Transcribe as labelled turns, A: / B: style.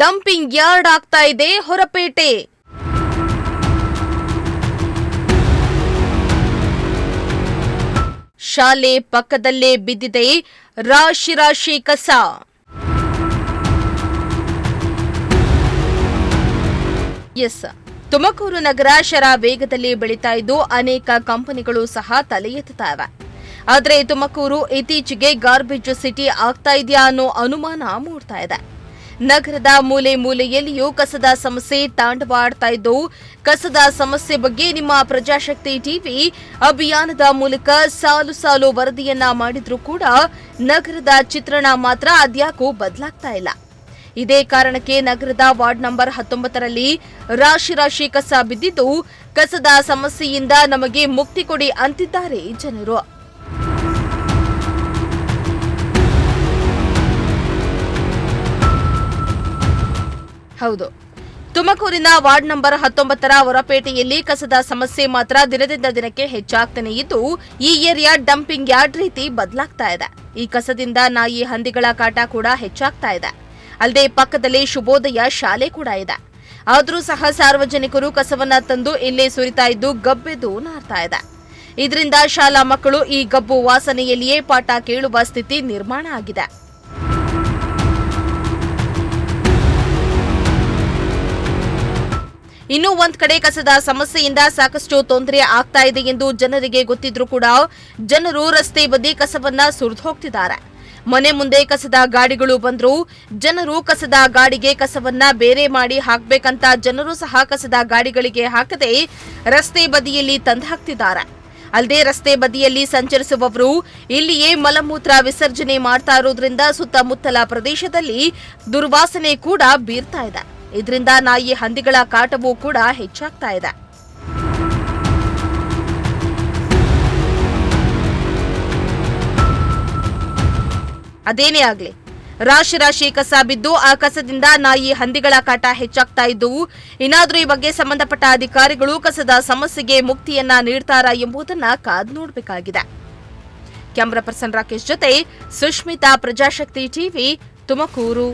A: Dumping yard ಆಗ್ತಾ ಇದೆ ಹೊರಪೇಟೆ. ಶಾಲೆ ಪಕ್ಕದಲ್ಲೇ ಬಿದ್ದಿದೆ ರಾಶಿ ರಾಶಿ ಕಸ. ತುಮಕೂರು ನಗರ ಶರ ವೇಗದಲ್ಲಿ ಬೆಳೀತಾ ಇದ್ದು ಅನೇಕ ಕಂಪನಿಗಳು ಸಹ ತಲೆ ಎತ್ತುತ್ತವೆ. ಆದರೆ ತುಮಕೂರು ಇತ್ತೀಚೆಗೆ ಗಾರ್ಬೇಜ್ ಸಿಟಿ ಆಗ್ತಾ ಇದೆಯಾ ಅನ್ನೋ ಅನುಮಾನ ಮೂಡ್ತಾ ಇದೆ. ನಗರದ ಮೂಲೆ ಮೂಲೆಯಲ್ಲಿಯೂ ಕಸದ ಸಮಸ್ಯೆ ತಾಂಡವಾಡ್ತಾ ಇದ್ದು, ಕಸದ ಸಮಸ್ಯೆ ಬಗ್ಗೆ ನಿಮ್ಮ ಪ್ರಜಾಶಕ್ತಿ ಟಿವಿ ಅಭಿಯಾನದ ಮೂಲಕ ಸಾಲು ಸಾಲು ವರದಿಯನ್ನ ಮಾಡಿದ್ರೂ ಕೂಡ ನಗರದ ಚಿತ್ರಣ ಮಾತ್ರ ಅದ್ಯಾಕೂ ಬದಲಾಗ್ತಾ ಇಲ್ಲ. ಇದೇ ಕಾರಣಕ್ಕೆ ನಗರದ ವಾರ್ಡ್ ನಂಬರ್ 19ರಲ್ಲಿ ರಾಶಿ ರಾಶಿ ಕಸ ಬಿದ್ದಿದ್ದು, ಕಸದ ಸಮಸ್ಯೆಯಿಂದ ನಮಗೆ ಮುಕ್ತಿ ಕೊಡಿ ಅಂತಿದ್ದಾರೆ ಜನರು. ಹೌದು, ತುಮಕೂರಿನ ವಾರ್ಡ್ ನಂಬರ್ 19ರ ಹೊರಪೇಟೆಯಲ್ಲಿ ಕಸದ ಸಮಸ್ಯೆ ಮಾತ್ರ ದಿನದಿಂದ ದಿನಕ್ಕೆ ಹೆಚ್ಚಾಗ್ತಾನೆ ಇದ್ದು, ಈ ಏರಿಯಾ ಡಂಪಿಂಗ್ ಯಾರ್ಡ್ ರೀತಿ ಬದಲಾಗ್ತಾ ಇದೆ. ಈ ಕಸದಿಂದ ನಾಯಿ ಹಂದಿಗಳ ಕಾಟ ಕೂಡ ಹೆಚ್ಚಾಗ್ತಾ ಇದೆ. ಅಲ್ಲದೆ ಪಕ್ಕದಲ್ಲಿ ಶುಭೋದಯ ಶಾಲೆ ಕೂಡ ಇದೆ. ಆದರೂ ಸಹ ಸಾರ್ವಜನಿಕರು ಕಸವನ್ನ ತಂದು ಇಲ್ಲೇ ಸುರಿತಾ ಇದ್ದು ಗಬ್ಬೆದ್ದು ನಾರ್ತಾ ಇದೆ. ಇದರಿಂದ ಶಾಲಾ ಮಕ್ಕಳು ಈ ಗಬ್ಬು ವಾಸನೆಯಲ್ಲಿಯೇ ಪಾಠ ಕೇಳುವ ಸ್ಥಿತಿ ನಿರ್ಮಾಣ ಆಗಿದೆ. ಇನ್ನೂ ಒಂದ್ ಕಡೆ ಕಸದ ಸಮಸ್ಯೆಯಿಂದ ಸಾಕಷ್ಟು ತೊಂದರೆ ಆಗ್ತಾ ಇದೆ ಎಂದು ಜನರಿಗೆ ಗೊತ್ತಿದ್ರೂ ಕೂಡ ಜನರು ರಸ್ತೆ ಬದಿ ಕಸವನ್ನ ಸುರಿದು ಹೋಗ್ತಿದ್ದಾರೆ. ಮನೆ ಮುಂದೆ ಕಸದ ಗಾಡಿಗಳು ಬಂದ್ರು ಜನರು ಕಸದ ಗಾಡಿಗೆ ಕಸವನ್ನ ಬೇರೆ ಮಾಡಿ ಹಾಕ್ಬೇಕಂತ ಜನರು ಸಹ ಕಸದ ಗಾಡಿಗಳಿಗೆ ಹಾಕದೆ ರಸ್ತೆ ಬದಿಯಲ್ಲಿ ತಂದು ಹಾಕ್ತಿದ್ದಾರೆ. ಅಲ್ಲದೆ ರಸ್ತೆ ಬದಿಯಲ್ಲಿ ಸಂಚರಿಸುವವರು ಇಲ್ಲಿಯೇ ಮಲಮೂತ್ರ ವಿಸರ್ಜನೆ ಮಾಡ್ತಾ ಇರೋದ್ರಿಂದ ಸುತ್ತಮುತ್ತಲ ಪ್ರದೇಶದಲ್ಲಿ ದುರ್ವಾಸನೆ ಕೂಡ ಬೀರ್ತಾ ಇದೆ. ಇದರಿಂದ ನಾಯಿ ಹಂದಿಗಳ ಕಾಟವೂ ಕೂಡ ಹೆಚ್ಚಾಗ್ತಾ ಇದೆ. ಅದೇನೇ ಆಗ್ಲಿ, ರಾಶಿ ರಾಶಿ ಕಸ ಬಿದ್ದು ಆ ಕಸದಿಂದ ನಾಯಿ ಹಂದಿಗಳ ಕಾಟ ಹೆಚ್ಚಾಗ್ತಾ ಇದ್ದು, ಇನ್ನಾದ್ರೂ ಈ ಬಗ್ಗೆ ಸಂಬಂಧಪಟ್ಟ ಅಧಿಕಾರಿಗಳು ಕಸದ ಸಮಸ್ಯೆಗೆ ಮುಕ್ತಿಯನ್ನ ನೀಡ್ತಾರಾ ಎಂಬುದನ್ನ ಕಾದು ನೋಡಬೇಕಾಗಿದೆ. ಕ್ಯಾಮರಾ ಪರ್ಸನ್ ರಾಕೇಶ್ ಜೊತೆ ಸುಷ್ಮಿತಾ, ಪ್ರಜಾಶಕ್ತಿ ಟಿವಿ, ತುಮಕೂರು.